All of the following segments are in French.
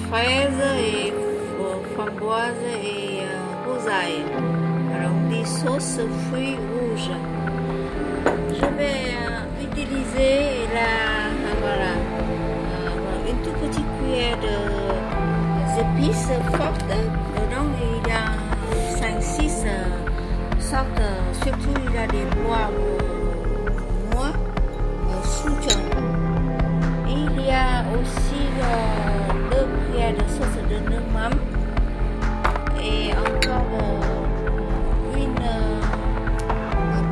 fraise et framboise et groseille. Alors on dit sauce fruits rouges. Je vais utiliser voilà, une toute petite cuillère d'épices fortes. Dedans il y a 5-6 sortes, surtout il y a des pois noirs, souchong. Il y a aussi 2 cuillères de sauce de noix et encore une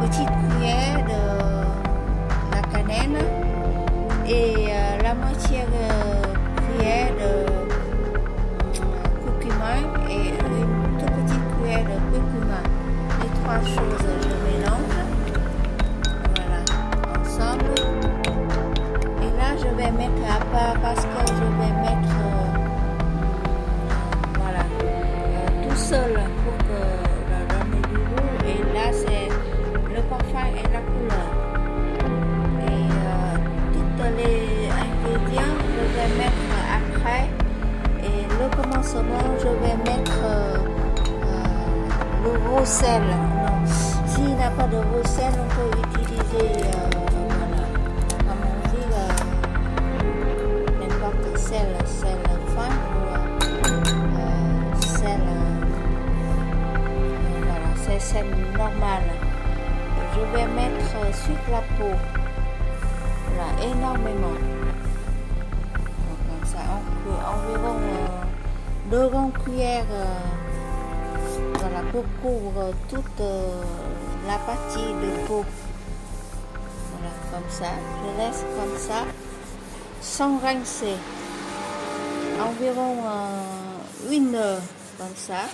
petite cuillère de la cannelle et la moitié cuillère de curcuma et une toute petite cuillère de curcuma. Les 3 choses je mélange, voilà, ensemble. Et là je vais mettre à part parce que je vais mettre voilà, tout seul pour que donner du goût. Et là c'est le parfum et la couleur. Et tous les ingrédients je vais mettre après. Et le commencement je vais mettre le gros sel. S'il n'y a pas de gros sel, on peut utiliser n'importe sel fin ou sel, voilà, c'est sel normal. Je vais mettre sur la peau, voilà, énormément. Donc, comme ça, environ 2 grandes cuillères, voilà, pour couvrir toute la partie de peau. Voilà, comme ça, je laisse comme ça, sans rincer, environ 1 heure, comme ça,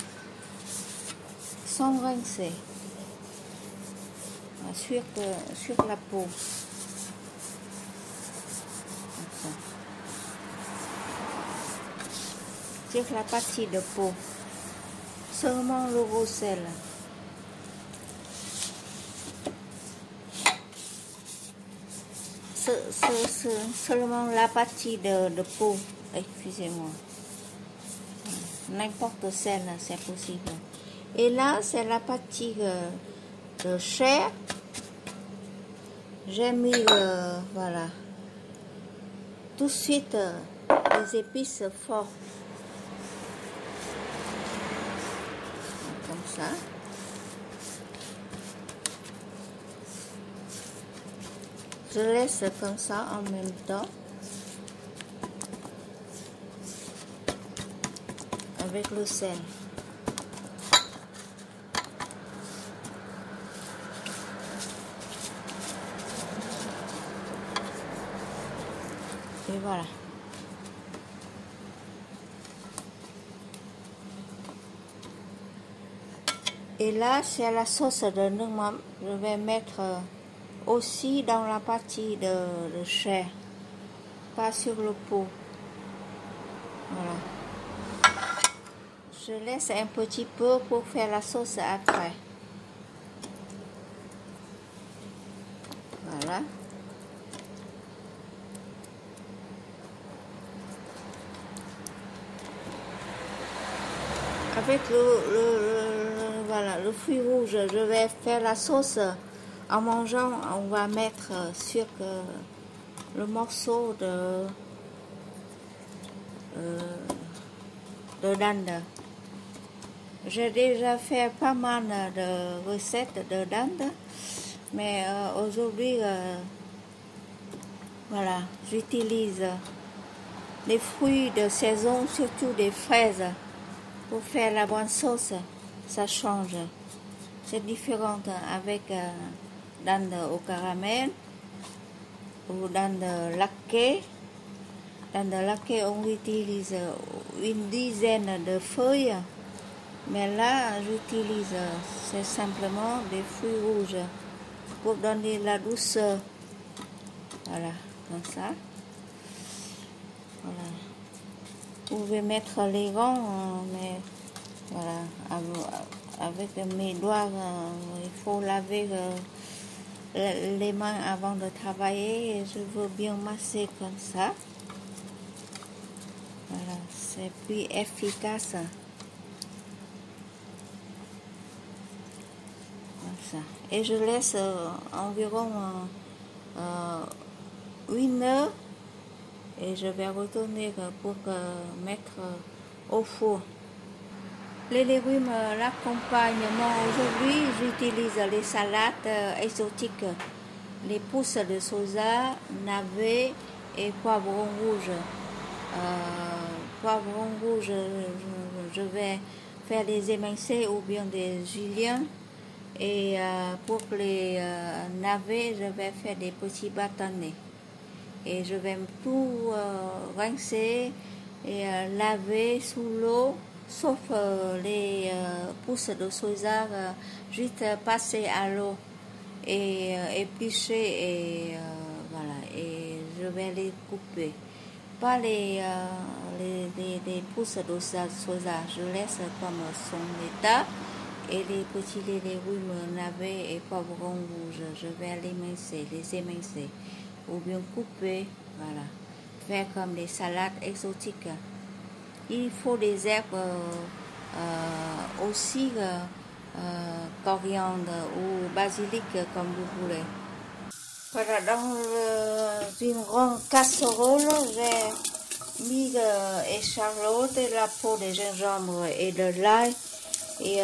sans rincer, sur la peau. Comme ça. Sur la partie de peau, seulement le gros sel. Seulement la partie de peau, excusez-moi. N'importe sel, c'est possible. Et là, c'est la partie de chair. J'ai mis, voilà, tout de suite les épices fortes. Comme ça. Je laisse comme ça en même temps avec le sel. Et voilà. Et là, c'est la sauce de noix. Je vais mettre aussi dans la partie de chair, pas sur le pot. Voilà. Je laisse un petit peu pour faire la sauce après. Voilà. Avec voilà, le fruit rouge, je vais faire la sauce. En mangeant, on va mettre sur le morceau de dinde. J'ai déjà fait pas mal de recettes de dinde, mais aujourd'hui, voilà, j'utilise des fruits de saison, surtout des fraises, pour faire la bonne sauce. Ça change. C'est différent avec dinde au caramel ou dinde laquée. Dinde laquée, on utilise une dizaine de feuilles, mais là, j'utilise c'est simplement des fruits rouges pour donner la douceur. Voilà, comme ça. Voilà. Vous pouvez mettre les gants, mais voilà, avec mes doigts, il faut laver les mains avant de travailler. Et je veux bien masser comme ça. Voilà, c'est plus efficace. Comme ça. Et je laisse environ 1 heure et je vais retourner pour mettre au four. Les légumes, l'accompagnement aujourd'hui, j'utilise les salades exotiques, les pousses de soja, navets et poivrons rouges. Poivrons rouges, je vais faire des émincés ou bien des juliens. Et pour les navets, je vais faire des petits bâtonnets. Et je vais tout rincer et laver sous l'eau, sauf les pousses de soja, juste passer à l'eau et éplucher et voilà. Et je vais les couper. Pas les pousses de soja, je laisse comme son état. Et les petits légumes navets et poivrons rouges, je vais les émincer ou bien couper, voilà, faire comme des salades exotiques. Il faut des herbes aussi, coriandre ou basilic comme vous voulez. Voilà, dans une grande casserole, j'ai mis échalote, et la peau de gingembre et de l'ail. Et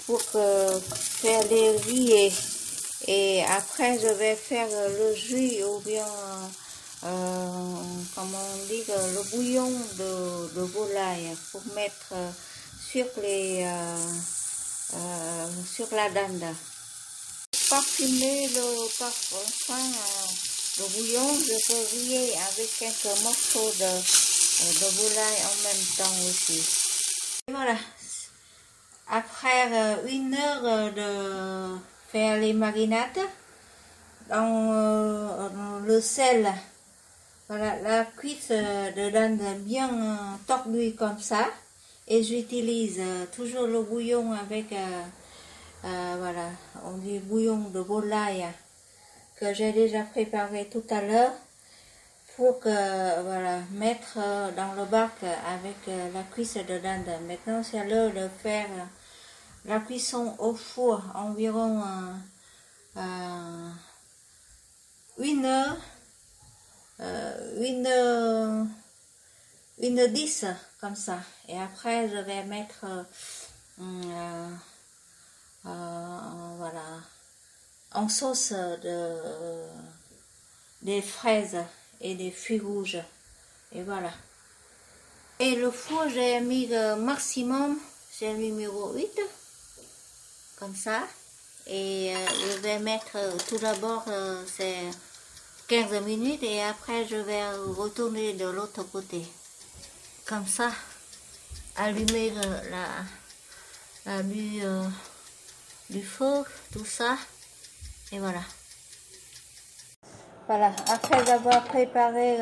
pour faire les riz et après je vais faire le jus ou bien comment on dit le bouillon de volaille pour mettre sur sur la dinde. Parfumer le parfum le bouillon, je peux griller avec quelques morceaux de volaille en même temps aussi. Et voilà. Après 1 heure de faire les marinades dans le sel, voilà, la cuisse de dinde bien tordue comme ça, et j'utilise toujours le bouillon avec, voilà, on dit bouillon de volaille que j'ai déjà préparé tout à l'heure pour voilà, mettre dans le bac avec la cuisse de dinde. Maintenant c'est l'heure de faire la cuisson au four, environ 1 heure, 1h10 comme ça. Et après je vais mettre voilà, en sauce des fraises et des fruits rouges. Et voilà. Et le four, j'ai mis le maximum, c'est le numéro 8. Comme ça, et je vais mettre tout d'abord c'est 15 minutes et après je vais retourner de l'autre côté comme ça, allumer la du feu, tout ça, et voilà. Voilà, après avoir préparé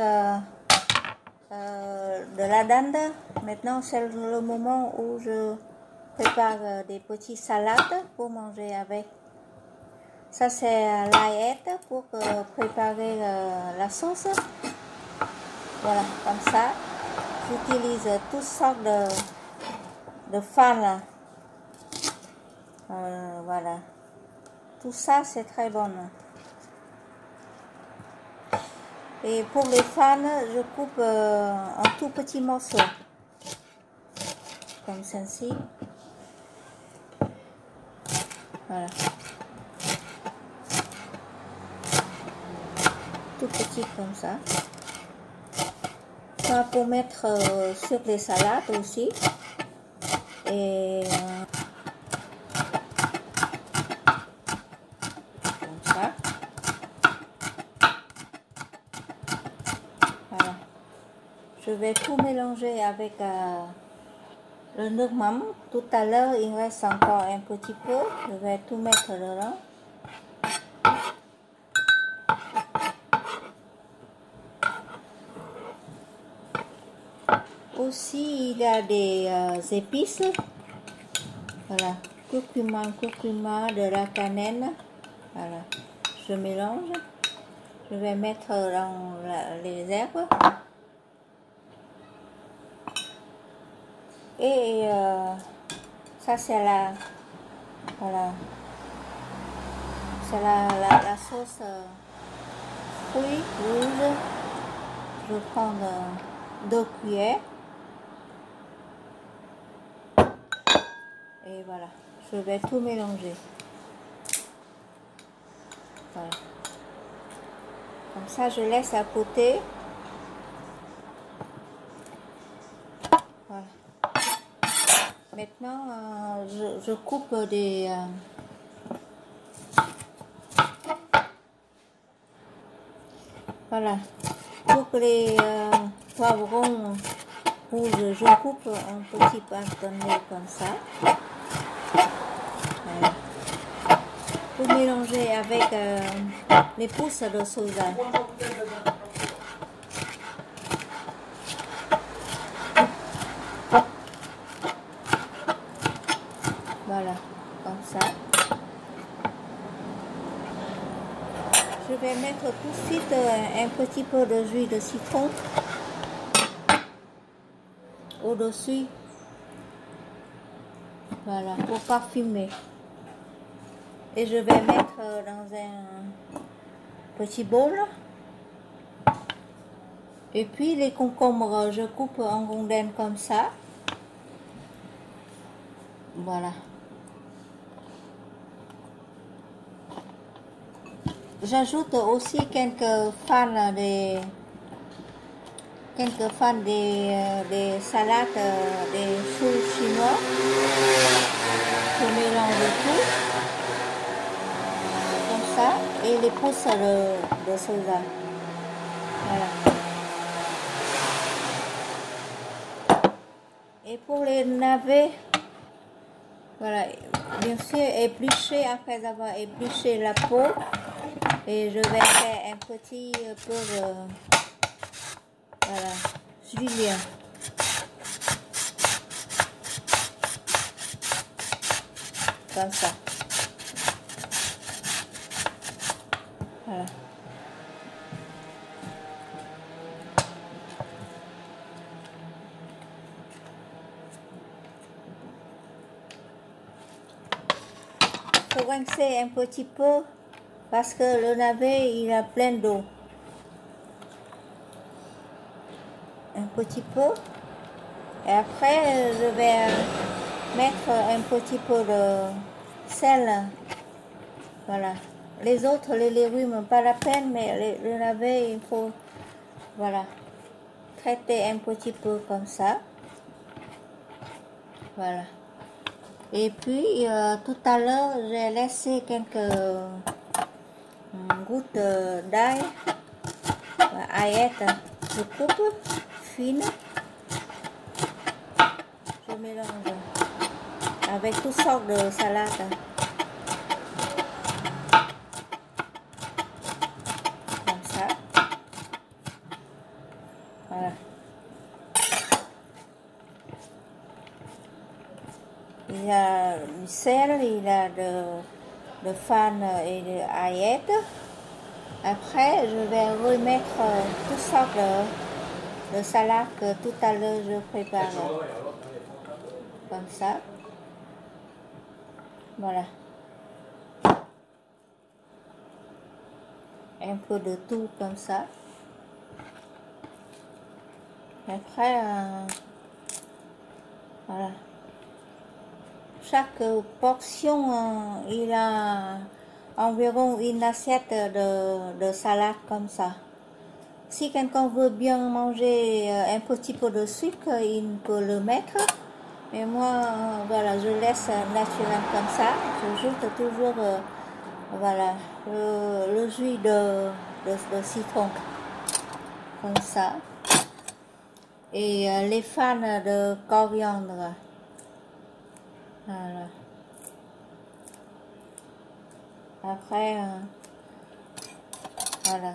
de la dinde, maintenant c'est le moment où je prépare des petites salades pour manger avec. Ça c'est l'aillette pour préparer la sauce. Voilà, comme ça. J'utilise toutes sortes de farine. Voilà. Tout ça c'est très bon. Et pour les farines, je coupe en tout petits morceaux. Comme ceci. Voilà. Tout petit comme ça. Ça pour mettre sur les salades aussi. Et comme ça. Voilà. Je vais tout mélanger avec le nourmam. Tout à l'heure, il reste encore un petit peu. Je vais tout mettre dedans. Aussi, il y a des épices. Voilà, curcuma, de la cannelle. Voilà, je mélange. Je vais mettre dans les herbes. Et ça c'est la, voilà, c'est la sauce fruits rouges. Je vais prendre 2 cuillères. Et voilà, je vais tout mélanger. Voilà. Comme ça, je laisse à côté. Voilà. Maintenant, je coupe des... voilà. Pour que les poivrons rouges, je coupe un petit bâtonnet comme ça. Voilà. Pour mélanger avec les pousses de soja. Voilà, comme ça. Je vais mettre tout de suite un petit peu de jus de citron au-dessus. Voilà, pour parfumer. Et je vais mettre dans un petit bol. Et puis les concombres, je coupe en rondelles comme ça. Voilà. J'ajoute aussi quelques fans des salades des choux chinois. Je mélange tout comme ça et les pousses de soja. Voilà. Et pour les navets, voilà, bien sûr éplucher après avoir épluché la peau. Et je vais faire un petit peu de, voilà, julienne. Comme ça. Voilà. Il faut rincer un petit peu parce que le navet il a plein d'eau. Un petit peu. Et après je vais mettre un petit peu de sel. Voilà. Les autres, les légumes, pas la peine, mais le navet, il faut, voilà, traiter un petit peu comme ça. Voilà. Et puis, tout à l'heure, j'ai laissé quelques gouttes d'ail, aillettes, je coupe fine. Je mélange avec toutes sortes de salades. Voilà. Il y a du sel, il y a de fan et de aillettes. Après, je vais remettre toutes sortes de salades que tout à l'heure je prépare. Comme ça. Voilà. Un peu de tout comme ça. Après, voilà. Chaque portion, il a environ une assiette de salade comme ça. Si quelqu'un veut bien manger un petit peu de sucre, il peut le mettre. Mais moi, voilà, je laisse naturel comme ça. J'ajoute toujours, voilà, le jus de citron. Comme ça. Et les fans de coriandre. Voilà. Après, voilà.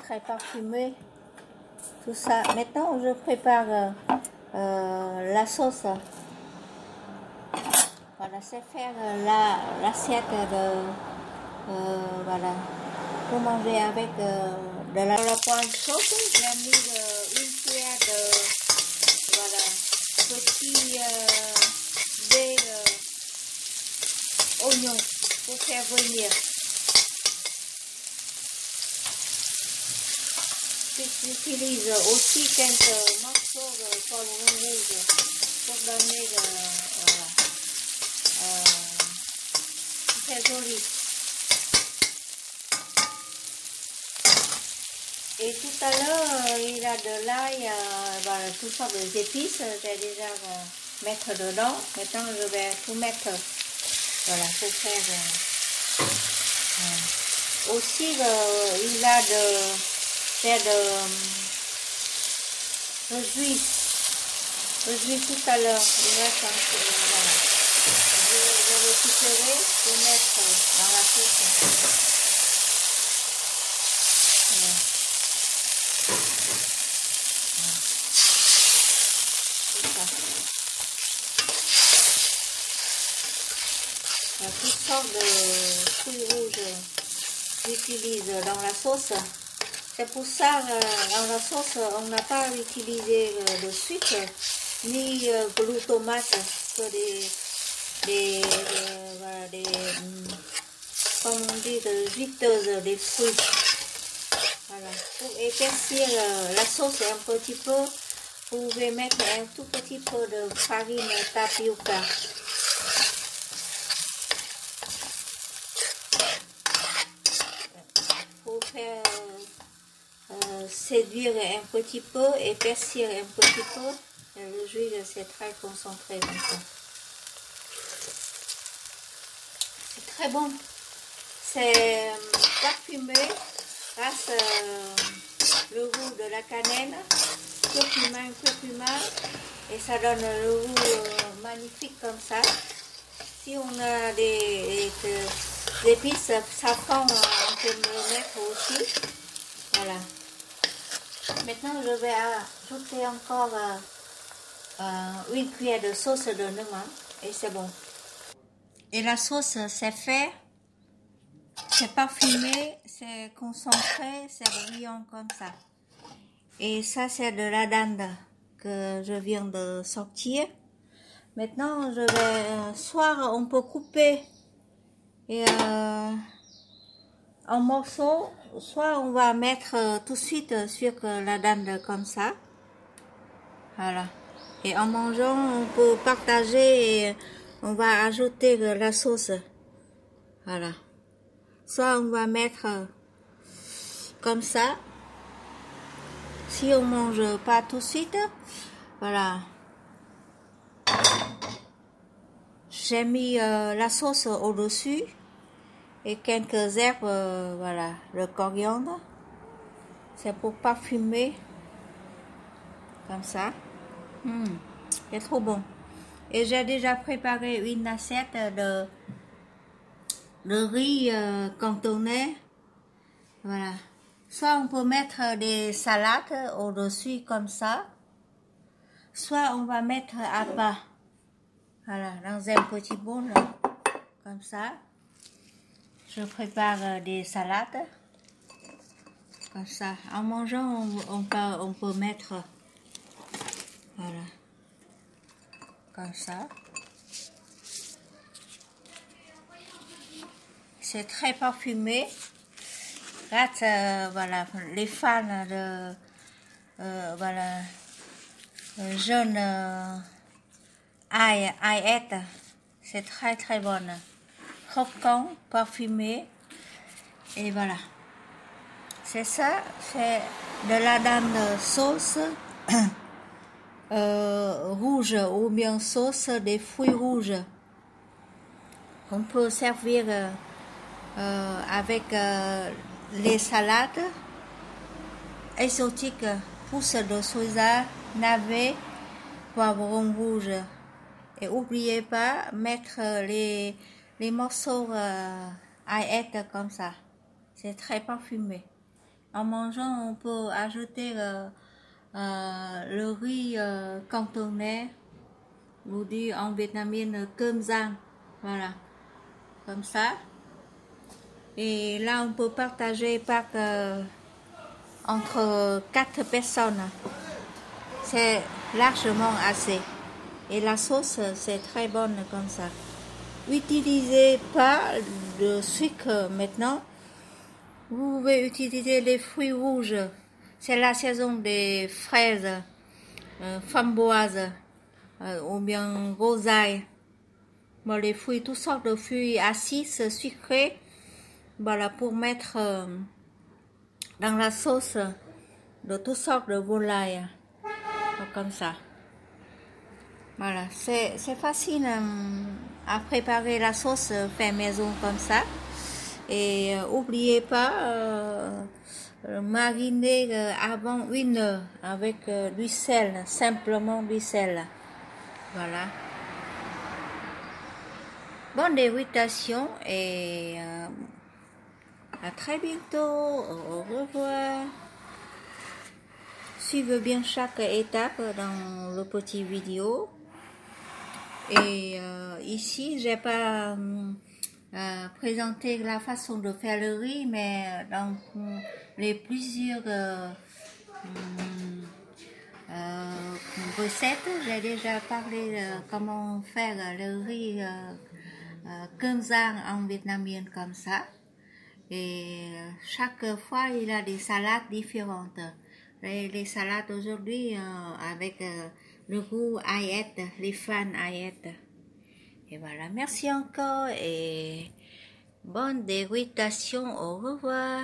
Très parfumé. Tout ça. Maintenant, je prépare la sauce. Voilà, c'est faire l'assiette voilà, pour manger avec de la poêle chaude. J'ai mis une cuillère petits dés oignons pour faire venir. J'utilise aussi quelques morceaux de poivron rouge pour donner très joli. Et tout à l'heure, il y a de l'ail, voilà, toutes sortes d'épices, j'ai déjà mettre dedans. Maintenant, je vais tout mettre, voilà, pour faire. Aussi, il y a le jus tout à l'heure. Il reste un peu, voilà. Je vais récupérer pour mettre dans la sauce. Voilà. Il y a toutes sortes de fruits rouges j'utilise dans la sauce. C'est pour ça dans la sauce on n'a pas utilisé de sucre ni glutamate que voilà, comme on dit, de juteuses des fruits. Voilà. Pour épaissir la sauce un petit peu, vous pouvez mettre un tout petit peu de farine tapioca. Pour faire séduire un petit peu, épaissir un petit peu, et le jus c'est très concentré comme ça. C'est très bon. C'est parfumé grâce le goût de la cannelle, curcuma, et ça donne le goût magnifique comme ça. Si on a des épices, safran, on peut le mettre aussi. Voilà. Maintenant, je vais ajouter encore une cuillère de sauce de noix et c'est bon. Et la sauce, c'est fait, c'est parfumé, c'est concentré, c'est brillant comme ça. Et ça, c'est de la dinde que je viens de sortir. Maintenant, je vais, soit on peut couper en morceaux, soit on va mettre tout de suite sur la dinde comme ça. Voilà. Et en mangeant, on peut partager et on va ajouter la sauce. Voilà. Soit on va mettre comme ça. Si on mange pas tout de suite, voilà. J'ai mis la sauce au-dessus et quelques herbes, voilà, le coriandre. C'est pour parfumer, comme ça. C'est trop bon. Et j'ai déjà préparé une assiette de riz cantonais. Voilà. Soit on peut mettre des salades au-dessus comme ça. Soit on va mettre à part. Voilà, dans un petit bol, comme ça. Je prépare des salades. Comme ça. En mangeant, on peut mettre, voilà, comme ça. C'est très parfumé. Voilà, les fans de voilà, jaune aillette, c'est très très bonne, croquant, parfumé, et voilà. C'est ça, c'est de la dinde sauce rouge ou bien sauce des fruits rouges. On peut servir avec les salades exotiques, pousses de soja, navets, poivron rouge. Et n'oubliez pas mettre les morceaux aillettes comme ça. C'est très parfumé. En mangeant, on peut ajouter le riz cantonais, ou dit en vietnamien cơm rang. Voilà, comme ça. Et là, on peut partager entre 4 personnes. C'est largement assez. Et la sauce, c'est très bonne comme ça. N'utilisez pas de sucre maintenant. Vous pouvez utiliser les fruits rouges. C'est la saison des fraises, framboises ou bien groseilles. Bon, les fruits, toutes sortes de fruits acides, sucrés. Voilà, pour mettre dans la sauce de toutes sortes de volailles. Comme ça. Voilà, c'est facile à préparer la sauce fait maison comme ça. Et n'oubliez pas mariner avant 1 heure avec du sel, simplement du sel. Voilà. Bonne dégustation et à très bientôt. Au revoir. Suivez bien chaque étape dans le petit vidéo. Et ici, j'ai pas présenté la façon de faire le riz, mais dans les plusieurs recettes, j'ai déjà parlé de comment faire le riz cơm rang en vietnamien comme ça. Et chaque fois, il a des salades différentes. Les salades aujourd'hui avec le goût aïette, les fans aïette. Et voilà, merci encore et bonne dégustation, au revoir.